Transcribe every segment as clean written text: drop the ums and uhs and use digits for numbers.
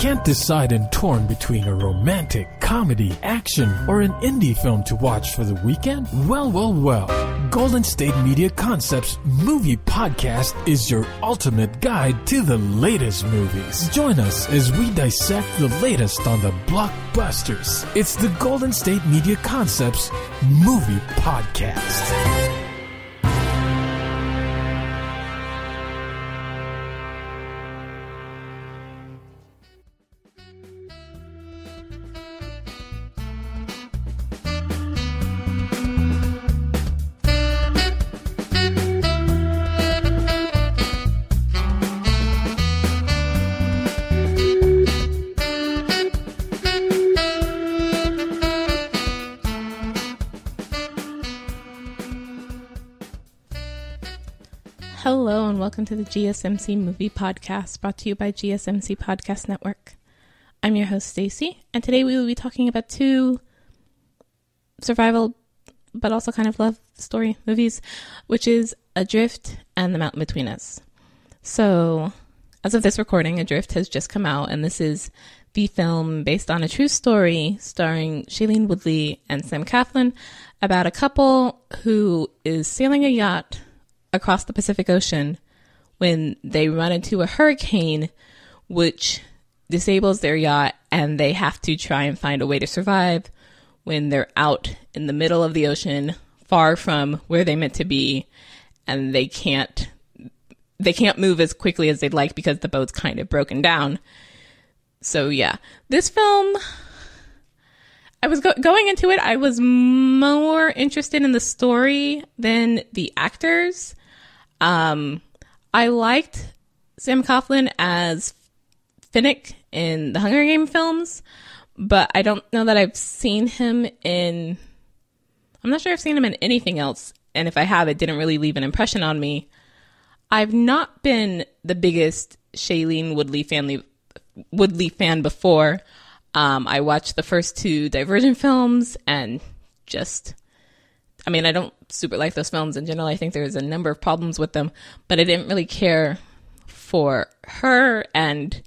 Can't decide and torn between a romantic, comedy, action, or an indie film to watch for the weekend? Well. Golden State Media Concepts Movie Podcast is your ultimate guide to the latest movies. Join us as we dissect the latest on the blockbusters. It's the Golden State Media Concepts Movie Podcast. Hello and welcome to the GSMC Movie Podcast, brought to you by GSMC Podcast Network. I'm your host, Staci, and today we will be talking about two survival, but also kind of love story movies, which is Adrift and The Mountain Between Us. So, as of this recording, Adrift has just come out, and this is the film based on a true story starring Shailene Woodley and Sam Claflin about a couple who is sailing a yacht across the Pacific Ocean when they run into a hurricane which disables their yacht, and they have to try and find a way to survive when they're out in the middle of the ocean, far from where they meant to be, and they can't move as quickly as they'd like because the boat's kind of broken down. So yeah, this film, I was going into it, I was more interested in the story than the actors. I liked Sam Claflin as Finnick in the Hunger Games films, but I don't know that I've seen him in... I'm not sure I've seen him in anything else, and if I have, it didn't really leave an impression on me. I've not been the biggest Shailene Woodley fan before. I watched the first two Divergent films and I don't super like those films in general. I think there's a number of problems with them, but I didn't really care for her, and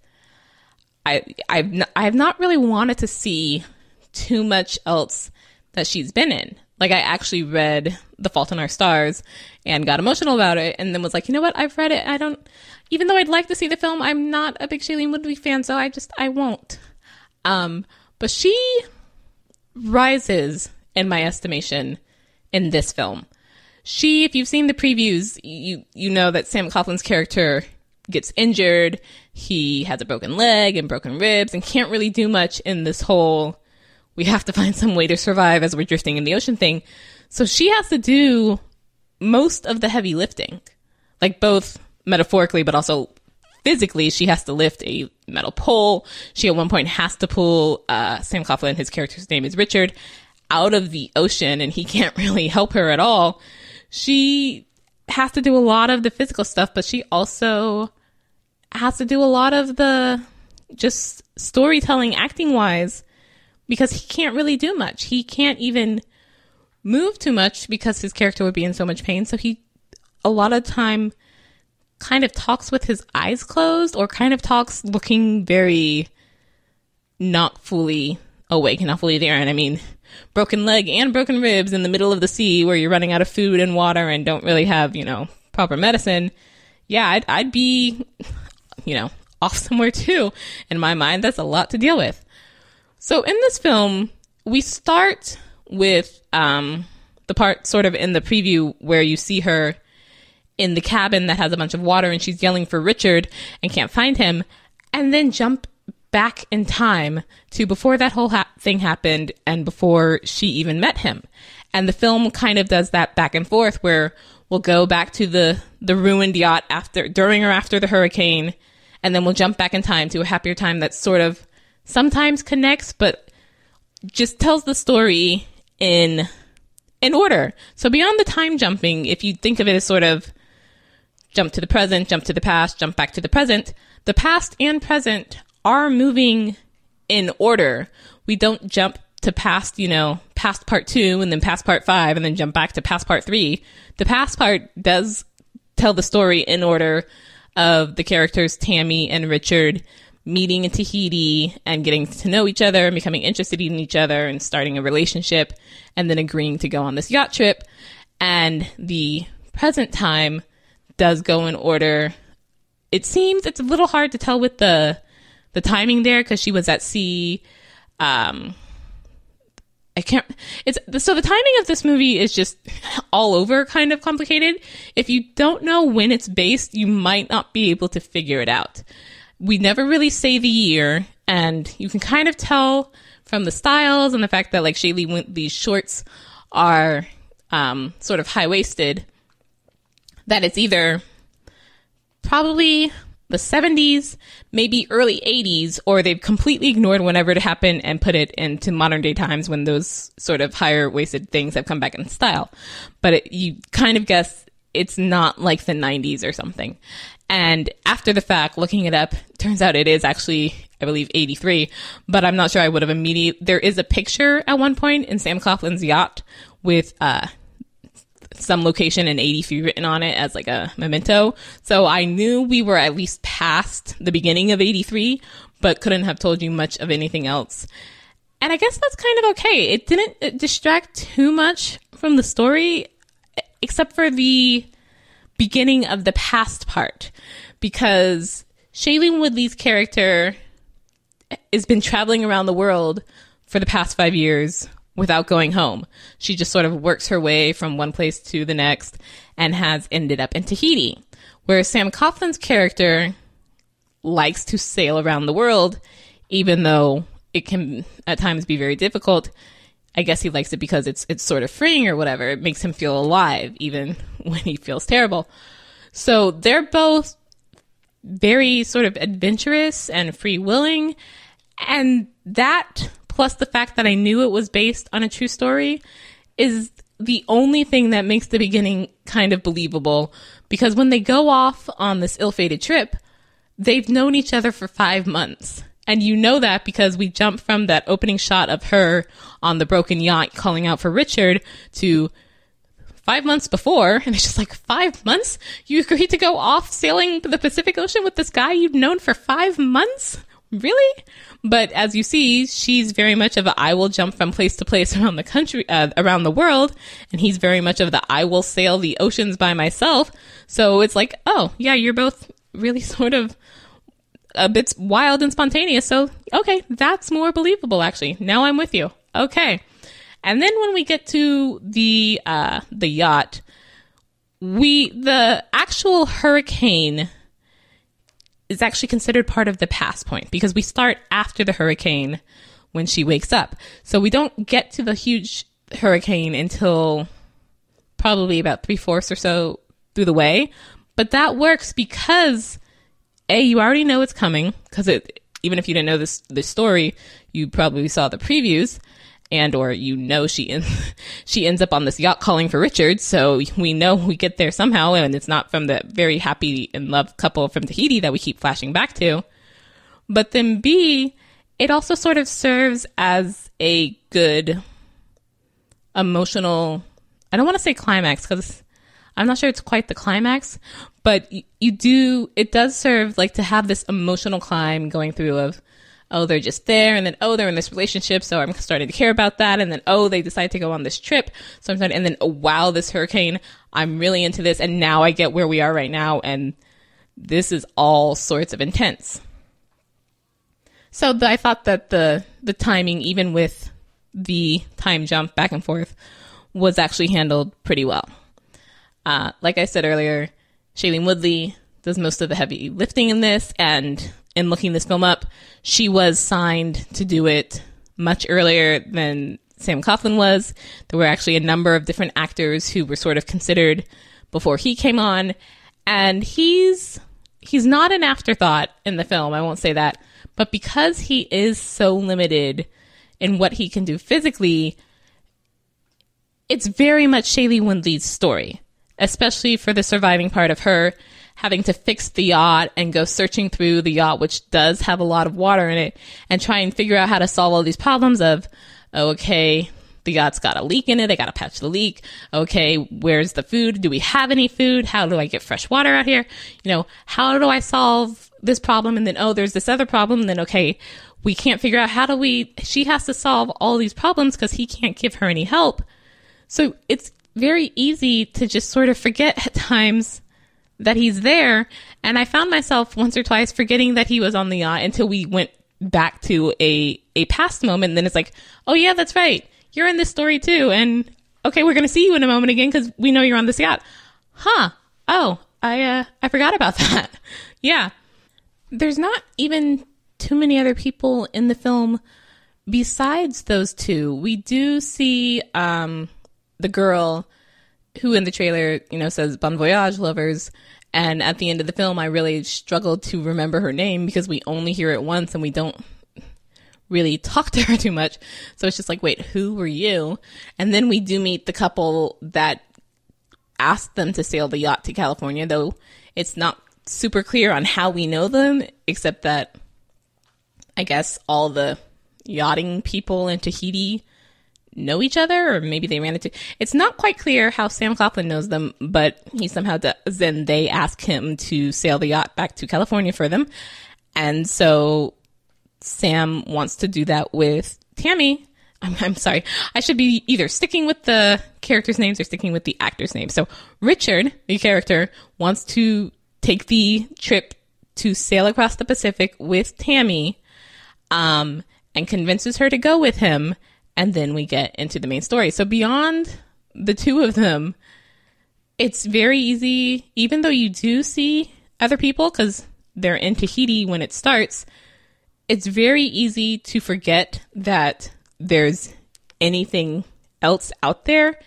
I've not really wanted to see too much else that she's been in. Like, I actually read The Fault in Our Stars and got emotional about it, and then was like, you know what, I've read it. Even though I'd like to see the film, I'm not a big Shailene Woodley fan, so I won't. But she rises, in my estimation, in this film. If you've seen the previews, you know that Sam Claflin's character gets injured. He has a broken leg and broken ribs and can't really do much in this whole, we have to find some way to survive as we're drifting in the ocean thing. So she has to do most of the heavy lifting, like both metaphorically, but also physically. She has to lift a metal pole. She at one point has to pull Sam Claflin, his character's name is Richard, out of the ocean, and he can't really help her at all. She has to do a lot of the physical stuff, but she also has to do a lot of the just storytelling, acting wise, because he can't really do much. He can't even move too much because his character would be in so much pain. So he, a lot of time, kind of talks with his eyes closed, or kind of talks looking very not fully awake and not fully there. And I mean, broken leg and broken ribs in the middle of the sea where you're running out of food and water and don't really have, proper medicine. Yeah, I'd be, off somewhere too. In my mind, that's a lot to deal with. So in this film, we start with the part sort of in the preview where you see her in the cabin that has a bunch of water and she's yelling for Richard and can't find him, and then jump back in time to before that whole thing happened and before she even met him. And the film kind of does that back and forth where we'll go back to the ruined yacht during or after the hurricane, and then we'll jump back in time to a happier time that sort of sometimes connects, but just tells the story in order. So beyond the time jumping, if you think of it as sort of jump to the present, jump to the past, jump back to the present, the past and present are moving in order. We don't jump to past part 2 and then past part 5 and then jump back to past part 3. The past part does tell the story in order of the characters Tammy and Richard meeting in Tahiti and getting to know each other and becoming interested in each other and starting a relationship and then agreeing to go on this yacht trip. And the present time does go in order. It seems it's a little hard to tell with the timing there because she was at sea. So the timing of this movie is just all over kind of complicated. If you don't know when it's based, you might not be able to figure it out. We never really say the year, and you can kind of tell from the styles and the fact that like these shorts are sort of high-waisted, that it's either probably the 70s, maybe early 80s, or they've completely ignored whenever it happened and put it into modern day times when those sort of higher waisted things have come back in style. But you kind of guess it's not like the 90s or something. And after the fact, looking it up, turns out it is actually, I believe, 83, but I'm not sure I would have there is a picture at one point in Sam Coughlin's yacht with, some location in 83 written on it as like a memento. So I knew we were at least past the beginning of 83, but couldn't have told you much of anything else. And I guess that's kind of okay. It didn't distract too much from the story, except for the beginning of the past part, because Shailene Woodley's character has been traveling around the world for the past 5 years without going home. She just sort of works her way from one place to the next and has ended up in Tahiti, whereas Sam Coughlin's character likes to sail around the world, even though it can at times be very difficult. I guess he likes it because it's sort of freeing or whatever. It makes him feel alive, even when he feels terrible. So they're both very sort of adventurous and free-willing, and that, plus the fact that I knew it was based on a true story, is the only thing that makes the beginning kind of believable. Because when they go off on this ill-fated trip, they've known each other for 5 months. And you know that because we jump from that opening shot of her on the broken yacht calling out for Richard to 5 months before. And it's just like, 5 months? You agreed to go off sailing the Pacific Ocean with this guy you've known for 5 months? Really? But as you see, she's very much of a I will jump from place to place around the country, around the world. And he's very much of the I will sail the oceans by myself. So it's like, oh, yeah, you're both really sort of a bit wild and spontaneous. So, okay, that's more believable, actually. Now I'm with you. Okay. And then when we get to the yacht, the actual hurricane is actually considered part of the past point because we start after the hurricane when she wakes up. So we don't get to the huge hurricane until probably about 3/4 or so through the way. But that works because you already know it's coming, because even if you didn't know this story, you probably saw the previews, and or she ends up on this yacht calling for Richard, so we know we get there somehow, and it's not from the very happy in love couple from Tahiti that we keep flashing back to. But then B, it also sort of serves as a good emotional, I don't want to say climax, because I'm not sure it's quite the climax, but it does serve like to have this emotional climb going through of, oh, they're just there, and then, oh, they're in this relationship, so I'm starting to care about that, and then, oh, they decide to go on this trip, so I'm starting, and then, oh, wow, this hurricane, I'm really into this, and now I get where we are right now, and this is all sorts of intense. So I thought that the timing, even with the time jump back and forth, was actually handled pretty well. Like I said earlier, Shailene Woodley does most of the heavy lifting in this, and in looking this film up, she was signed to do it much earlier than Sam Coughlin was. There were actually a number of different actors who were sort of considered before he came on, and he's not an afterthought in the film, I won't say that, but because he is so limited in what he can do physically, it's very much Shailene Woodley's story, especially for the surviving part of her having to fix the yacht and go searching through the yacht, which does have a lot of water in it, and try and figure out how to solve all these problems of, okay, the yacht's got a leak in it, they got to patch the leak. Okay, where's the food? Do we have any food? How do I get fresh water out here? How do I solve this problem, and then, oh, there's this other problem, and then, okay, we can't figure out she has to solve all these problems because he can't give her any help. So it's very easy to just sort of forget at times that he's there. And I found myself once or twice forgetting that he was on the yacht until we went back to a past moment. And then it's like, oh yeah, that's right. You're in this story too. And okay, we're going to see you in a moment again because we know you're on this yacht. Huh. Oh, I forgot about that. Yeah. There's not even too many other people in the film besides those two. We do see the girl who in the trailer, says Bon Voyage, lovers. And at the end of the film, I really struggled to remember her name because we only hear it once and we don't really talk to her too much. So it's just like, wait, who were you? And then we do meet the couple that asked them to sail the yacht to California, though it's not super clear on how we know them, except that I guess all the yachting people in Tahiti know each other, or maybe they ran into... It's not quite clear how Sam Claflin knows them, but he somehow does, and they ask him to sail the yacht back to California for them. And so Sam wants to do that with Tammy. I'm sorry. I should be either sticking with the characters' names or sticking with the actors' names. So Richard, the character, wants to take the trip to sail across the Pacific with Tammy, and convinces her to go with him. And then we get into the main story. So beyond the two of them, it's very easy, even though you do see other people because they're in Tahiti when it starts, it's very easy to forget that there's anything else out there,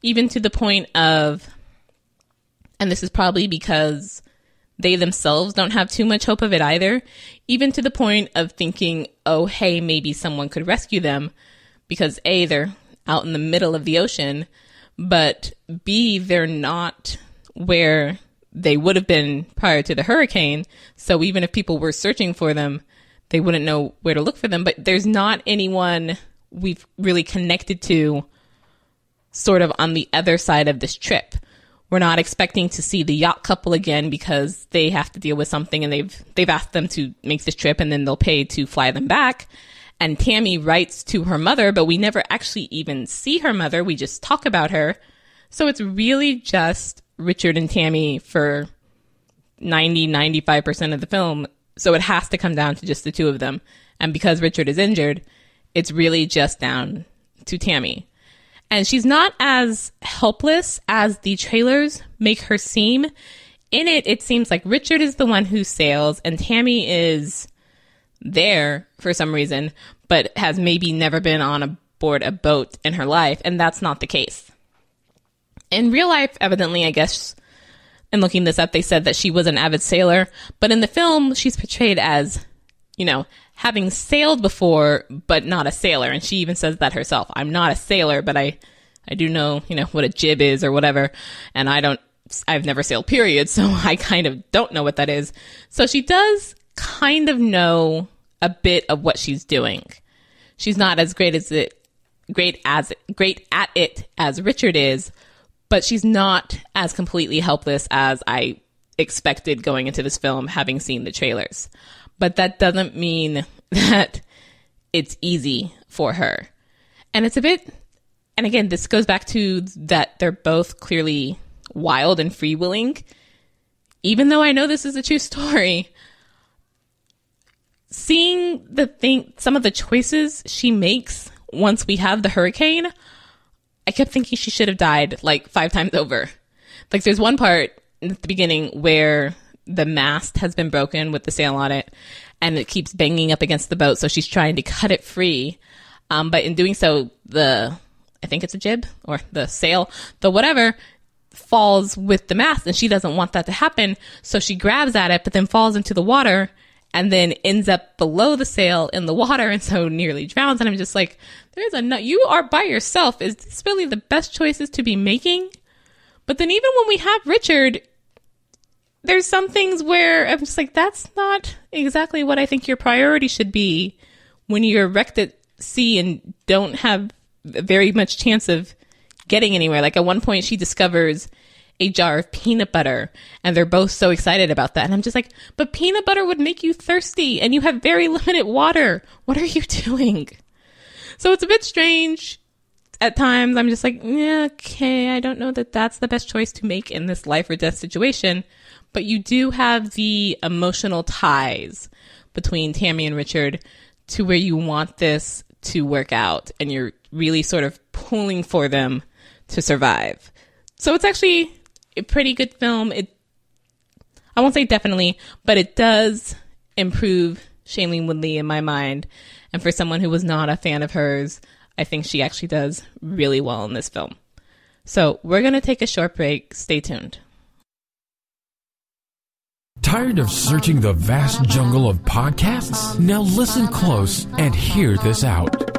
even to the point of, and this is probably because they themselves don't have too much hope of it either, even to the point of thinking, oh, hey, maybe someone could rescue them. Because A, they're out in the middle of the ocean, but B, they're not where they would have been prior to the hurricane. So even if people were searching for them, they wouldn't know where to look for them. But there's not anyone we've really connected to sort of on the other side of this trip. We're not expecting to see the yacht couple again because they have to deal with something and they've asked them to make this trip and then they'll pay to fly them back. And Tammy writes to her mother, but we never actually even see her mother. We just talk about her. So it's really just Richard and Tammy for 95% of the film. So it has to come down to just the two of them. And because Richard is injured, it's really just down to Tammy. And she's not as helpless as the trailers make her seem. In it, it seems like Richard is the one who sails and Tammy is there for some reason, but has maybe never been on board a boat in her life, and that's not the case. In real life, evidently, I guess, in looking this up, they said that she was an avid sailor, but in the film, she's portrayed as, having sailed before, but not a sailor, and she even says that herself. I'm not a sailor, but I do know, what a jib is or whatever, and I've never sailed, period, so I kind of don't know what that is. So she does kind of know a bit of what she's doing. She's not as great at it as Richard is, but she's not as completely helpless as I expected going into this film, having seen the trailers. But that doesn't mean that it's easy for her. And it's a bit, and again, this goes back to that they're both clearly wild and freewheeling. Even though I know this is a true story, seeing some of the choices she makes once we have the hurricane, I kept thinking she should have died like 5 times over. Like there's one part at the beginning where the mast has been broken with the sail on it and it keeps banging up against the boat. So she's trying to cut it free. But in doing so, I think it's a jib or the sail, the whatever, falls with the mast and she doesn't want that to happen. So she grabs at it, but then falls into the water and then ends up below the sail in the water and so nearly drowns. And I'm just like, you are by yourself. Is this really the best choices to be making? But then even when we have Richard, there's some things where I'm just like, that's not exactly what I think your priority should be when you're wrecked at sea and don't have very much chance of getting anywhere. Like at one point she discovers a jar of peanut butter, and they're both so excited about that. And I'm just like, but peanut butter would make you thirsty and you have very limited water. What are you doing? So it's a bit strange. At times I'm just like, yeah, okay, I don't know that that's the best choice to make in this life or death situation. But you do have the emotional ties between Tammy and Richard to where you want this to work out, and you're really sort of pulling for them to survive. So it's actually a pretty good film. I won't say definitely, but it does improve Shailene Woodley in my mind. And for someone who was not a fan of hers, I think she actually does really well in this film. So we're going to take a short break. Stay tuned. Tired of searching the vast jungle of podcasts? Now listen close and hear this out.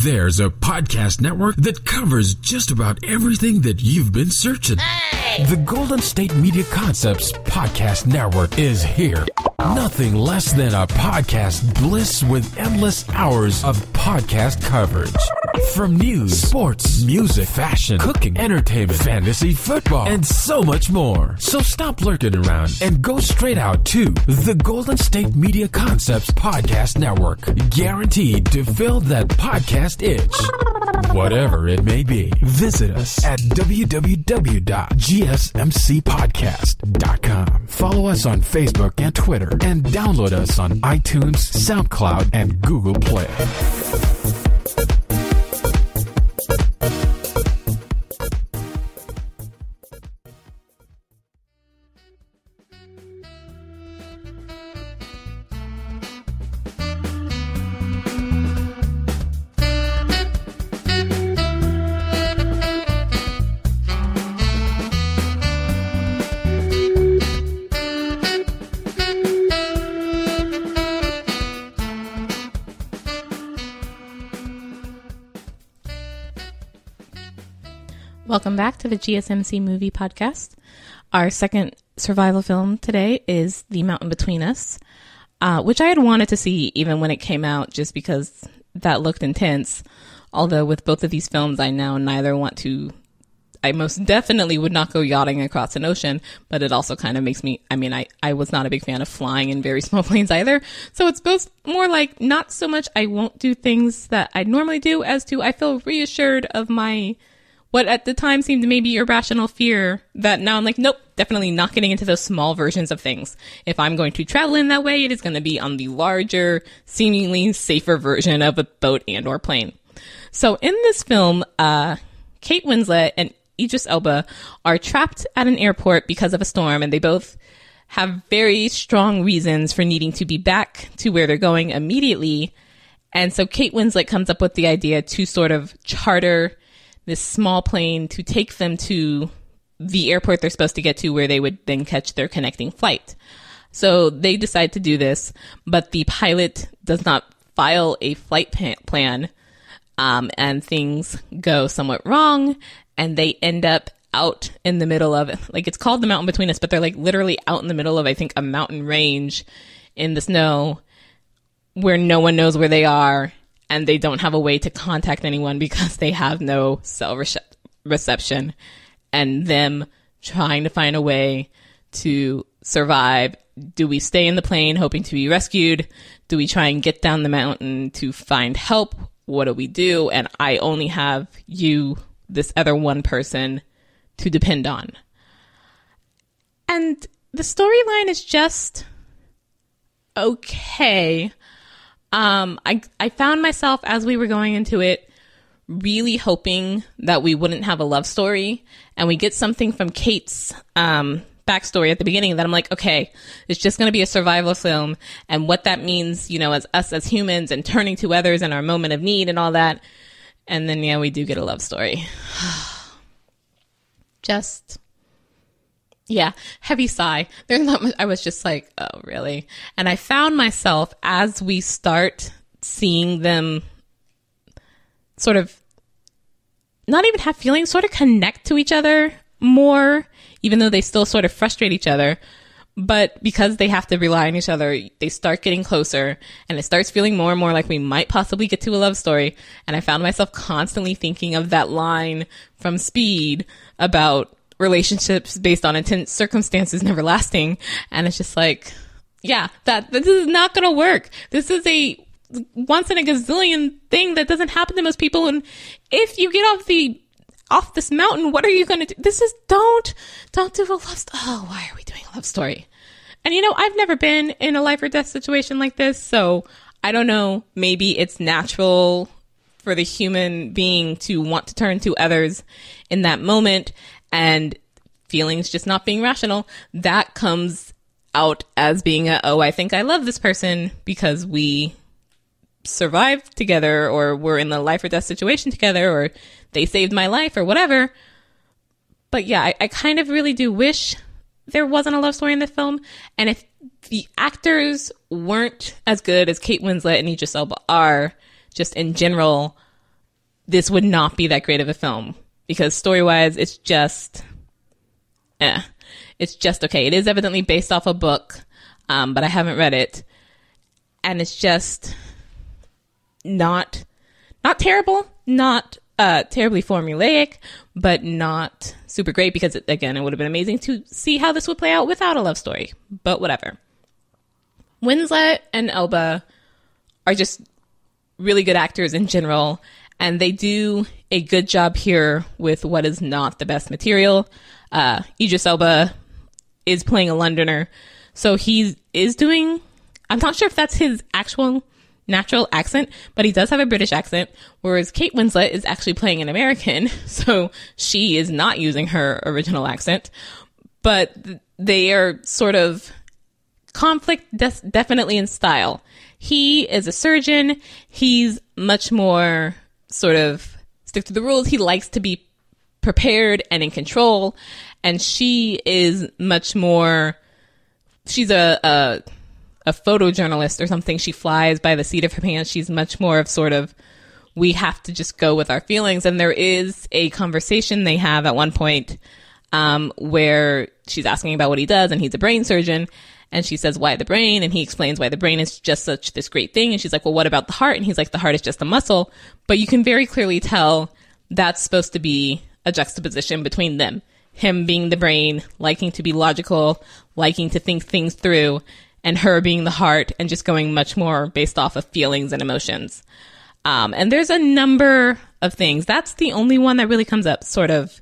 There's a podcast network that covers just about everything that you've been searching. Hey! The Golden State Media Concepts Podcast Network is here. Nothing less than a podcast bliss with endless hours of podcast coverage. From news, sports, music, fashion, cooking, entertainment, fantasy, football, and so much more. So stop lurking around and go straight out to the Golden State Media Concepts Podcast Network. Guaranteed to fill that podcast itch. Whatever it may be. Visit us at www.gsmcpodcast.com. Follow us on Facebook and Twitter, and download us on iTunes, SoundCloud, and Google Play. Welcome back to the GSMC Movie Podcast. Our second survival film today is The Mountain Between Us, which I had wanted to see even when it came out just because that looked intense. Although with both of these films, I now neither want to... I most definitely would not go yachting across an ocean, but it also kind of makes me... I was not a big fan of flying in very small planes either. So it's both more like not so much I won't do things that I normally do as to I feel reassured of my... what at the time seemed maybe irrational fear that now I'm like, nope, definitely not getting into those small versions of things. If I'm going to travel in that way, it is going to be on the larger, seemingly safer version of a boat and or plane. So in this film, Kate Winslet and Idris Elba are trapped at an airport because of a storm, and they both have very strong reasons for needing to be back to where they're going immediately. And so Kate Winslet comes up with the idea to sort of charter this small plane to take them to the airport they're supposed to get to, where they would then catch their connecting flight. So they decide to do this, but the pilot does not file a flight plan, and things go somewhat wrong, and they end up out in the middle of, like, it's called The Mountain Between Us, but they're like literally out in the middle of, I think, a mountain range in the snow where no one knows where they are. And they don't have a way to contact anyone because they have no cell reception. And them trying to find a way to survive. Do we stay in the plane hoping to be rescued? Do we try and get down the mountain to find help? What do we do? And I only have you, this other one person, to depend on. And the storyline is just okay. I found myself, as we were going into it, really hoping that we wouldn't have a love story, and we get something from Kate's backstory at the beginning that I'm like, okay, it's just going to be a survival film, and what that means, you know, as us as humans and turning to others in our moment of need and all that. And then, yeah, we do get a love story. Just... yeah, heavy sigh. There's not much. I was just like, oh, really? And I found myself, as we start seeing them sort of not even have feelings, sort of connect to each other more, even though they still sort of frustrate each other. But because they have to rely on each other, they start getting closer, and it starts feeling more and more like we might possibly get to a love story. And I found myself constantly thinking of that line from Speed about relationships based on intense circumstances never lasting. And it's just like, yeah, this is not going to work. This is a once in a gazillion thing that doesn't happen to most people. And if you get off this mountain, what are you going to do? This is, don't do a love story. Oh, why are we doing a love story? And I've never been in a life or death situation like this. So I don't know. Maybe it's natural for the human being to want to turn to others in that moment, and feelings just not being rational. That comes out as being I think I love this person because we survived together, or we're in the life or death situation together, or they saved my life, or whatever. But yeah, I kind of really do wish there wasn't a love story in this film. And if the actors weren't as good as Kate Winslet and Idris Elba are, just in general, this would not be that great of a film. Because story-wise, it's just okay. It is evidently based off a book, but I haven't read it. And it's just not terrible, not terribly formulaic, but not super great, because it would have been amazing to see how this would play out without a love story. But whatever. Winslet and Elba are just really good actors in general, and they do a good job here with what is not the best material. Idris Elba is playing a Londoner, so he is doing, I'm not sure if that's his actual natural accent, but he does have a British accent, whereas Kate Winslet is actually playing an American, so she is not using her original accent. But they are sort of conflict definitely in style. He is a surgeon. He's much more sort of stick to the rules. He likes to be prepared and in control. And she is much more, she's a photojournalist or something. She flies by the seat of her pants. She's much more of sort of, we have to just go with our feelings. And there is a conversation they have at one point where she's asking about what he does, and he's a brain surgeon. And she says, why the brain? And he explains why the brain is just such this great thing. And she's like, well, what about the heart? And he's like, the heart is just a muscle. But you can very clearly tell that's supposed to be a juxtaposition between them. Him being the brain, liking to be logical, liking to think things through, and her being the heart and just going much more based off of feelings and emotions. And there's a number of things. That's the only one that really comes up sort of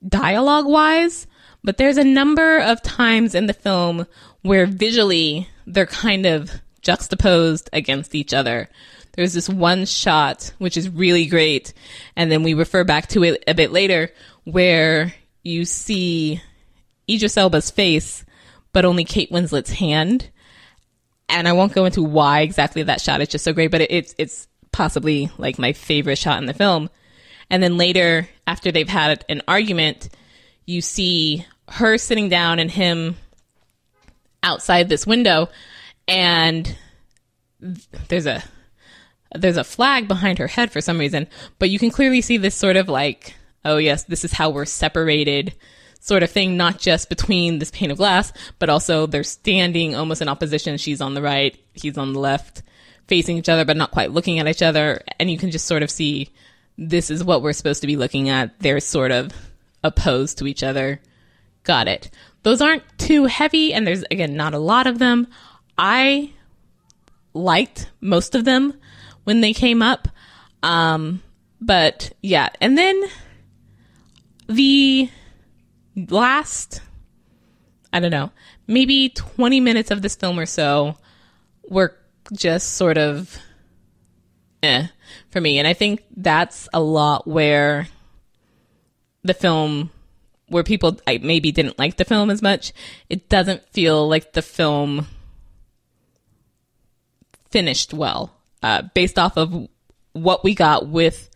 dialogue-wise. But there's a number of times in the film where visually they're kind of juxtaposed against each other. There's this one shot, which is really great, and then we refer back to it a bit later, where you see Idris Elba's face, but only Kate Winslet's hand. And I won't go into why exactly that shot is just so great, but it's possibly like my favorite shot in the film. And then later, after they've had an argument, you see her sitting down and him outside this window, and there's a flag behind her head for some reason, but you can clearly see this sort of like, oh yes, this is how we're separated sort of thing, not just between this pane of glass, but also they're standing almost in opposition. She's on the right, he's on the left, facing each other, but not quite looking at each other. And you can just sort of see this is what we're supposed to be looking at. They're sort of opposed to each other. Got it. Those aren't too heavy, and there's, again, not a lot of them. I liked most of them when they came up. But yeah, and then the last, I don't know, maybe 20 minutes of this film or so were just sort of for me. And I think that's a lot where the film, where people maybe didn't like the film as much, it doesn't feel like the film finished well, based off of what we got with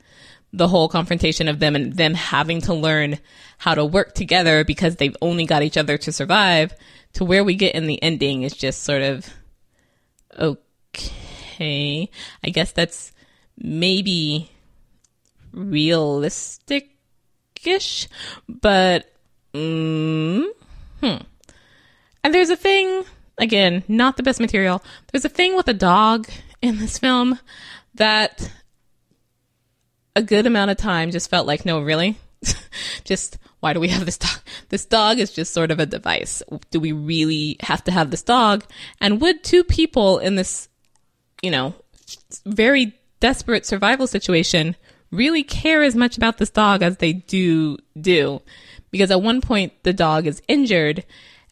the whole confrontation of them and them having to learn how to work together because they've only got each other to survive, to where we get in the ending is just sort of, okay, I guess that's maybe realistic-ish, but, And there's a thing, again, not the best material, there's a thing with a dog in this film that a good amount of time just felt like, no, really? Just Why do we have this dog? This dog is just sort of a device. Do we really have to have this dog? And would two people in this, very desperate survival situation really care as much about this dog as they do? Because at one point the dog is injured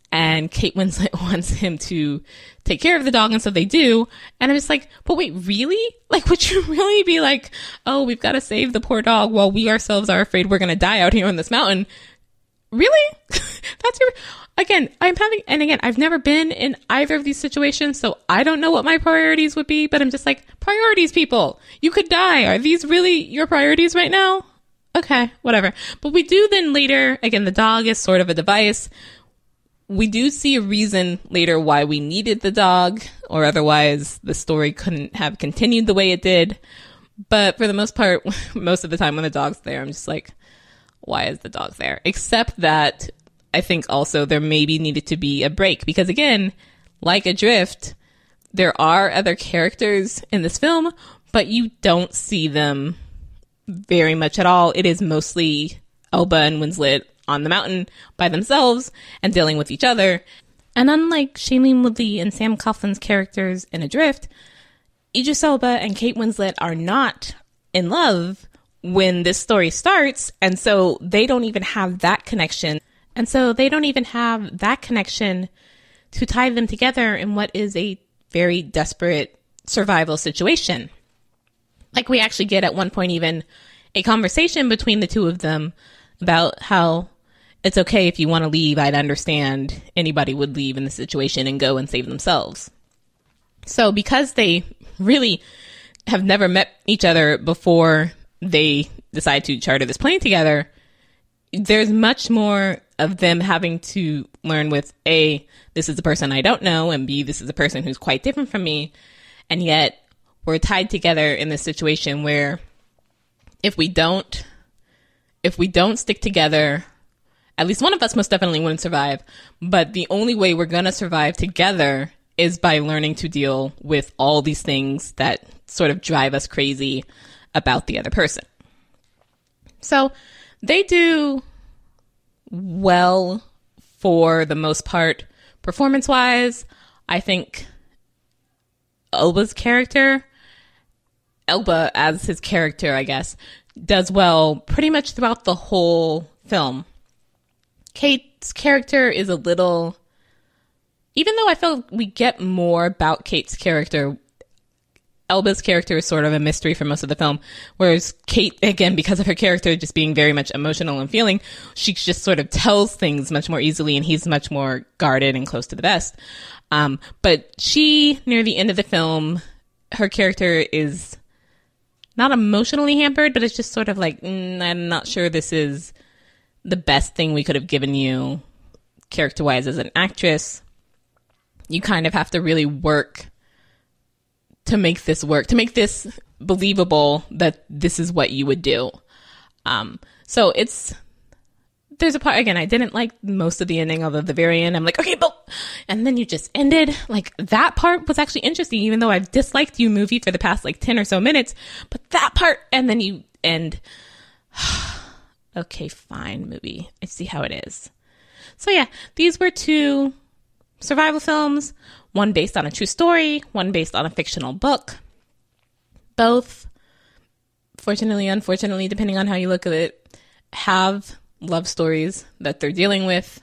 and Kate Winslet wants him to take care of the dog, and so they do. And I'm just like, but wait, really? Like, would you really be like, oh, we've got to save the poor dog while we ourselves are afraid we're going to die out here on this mountain? Really? That's your... Again, I've never been in either of these situations, so I don't know what my priorities would be, but I'm just like, priorities, people. You could die. Are these really your priorities right now? Okay, whatever. But we do then later, again, the dog is sort of a device. We do see a reason later why we needed the dog, or otherwise the story couldn't have continued the way it did. But for the most part, most of the time when the dog's there, I'm just like, why is the dog there? Except that I think also there maybe needed to be a break, because again, like Adrift, there are other characters in this film, but you don't see them very much at all. It is mostly Elba and Winslet on the mountain by themselves and dealing with each other. And unlike Shailene Woodley and Sam Coughlin's characters in Adrift, Idris Elba and Kate Winslet are not in love when this story starts, and so they don't even have that connection. To tie them together in what is a very desperate survival situation. Like, we actually get at one point even a conversation between the two of them about how it's okay if you want to leave. I'd understand anybody would leave in the situation and go and save themselves. So because they really have never met each other before they decide to charter this plane together, there's much more of them having to learn with A, this is a person I don't know, and B, this is a person who's quite different from me. And yet we're tied together in this situation where if we don't stick together, at least one of us most definitely wouldn't survive. But the only way we're going to survive together is by learning to deal with all these things that sort of drive us crazy about the other person. So they do well for the most part, performance-wise. I think Elba as his character, I guess, does well pretty much throughout the whole film. Kate's character is a little... Even though I feel we get more about Kate's character, Elba's character is sort of a mystery for most of the film, whereas Kate, again, because of her character just being very much emotional and feeling, she just sort of tells things much more easily, and he's much more guarded and close to the vest. But she, near the end of the film, her character is not emotionally hampered, but it's just sort of like, I'm not sure this is the best thing we could have given you character-wise as an actress. You kind of have to really work to make this work, to make this believable that this is what you would do. So there's a part, again, I didn't like most of the ending, although the very end, I'm like, okay, but, and then you just ended. Like, that part was actually interesting, even though I've disliked you movie for the past 10 or so minutes, but that part, and then you end. Okay, fine, movie. I see how it is. So yeah, these were two survival films, one based on a true story, one based on a fictional book. Both, fortunately, unfortunately, depending on how you look at it, have love stories that they're dealing with.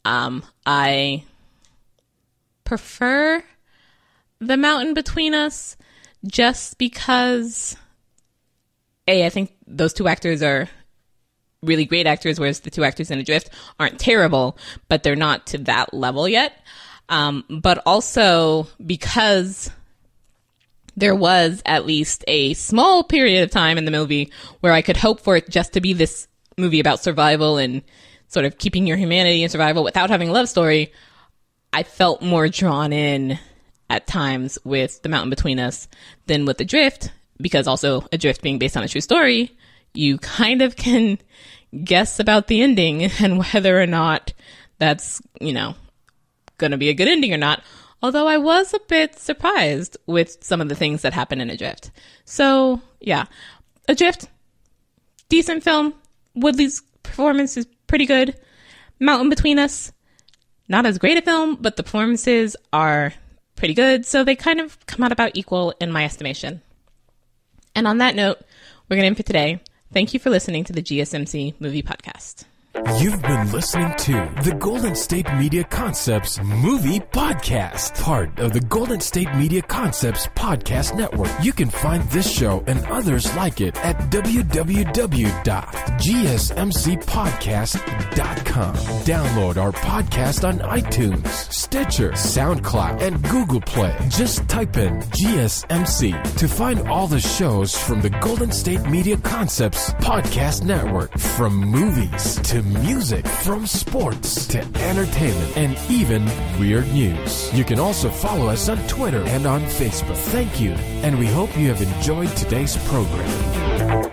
I prefer The Mountain Between Us just because, I think those two actors are really great actors, whereas the two actors in Adrift aren't terrible, but they're not to that level yet. But also because there was at least a small period of time in the movie where I could hope for it just to be this movie about survival and sort of keeping your humanity in survival without having a love story, I felt more drawn in at times with The Mountain Between Us than with Adrift, because also Adrift being based on a true story, you kind of can guess about the ending and whether or not that's, going to be a good ending or not. Although I was a bit surprised with some of the things that happen in Adrift. So, yeah. Adrift, decent film. Woodley's performance is pretty good. Mountain Between Us, not as great a film, but the performances are pretty good, so they kind of come out about equal in my estimation. And on that note, we're going to end for today. Thank you for listening to the GSMC Movie Podcast. You've been listening to the Golden State Media Concepts Movie Podcast, part of the Golden State Media Concepts Podcast Network. You can find this show and others like it at www.gsmcpodcast.com. Download our podcast on iTunes, Stitcher, SoundCloud, and Google Play. Just type in GSMC to find all the shows from the Golden State Media Concepts Podcast Network, from movies to music, from sports to entertainment, and even weird news. You can also follow us on Twitter and on Facebook. Thank you, and we hope you have enjoyed today's program.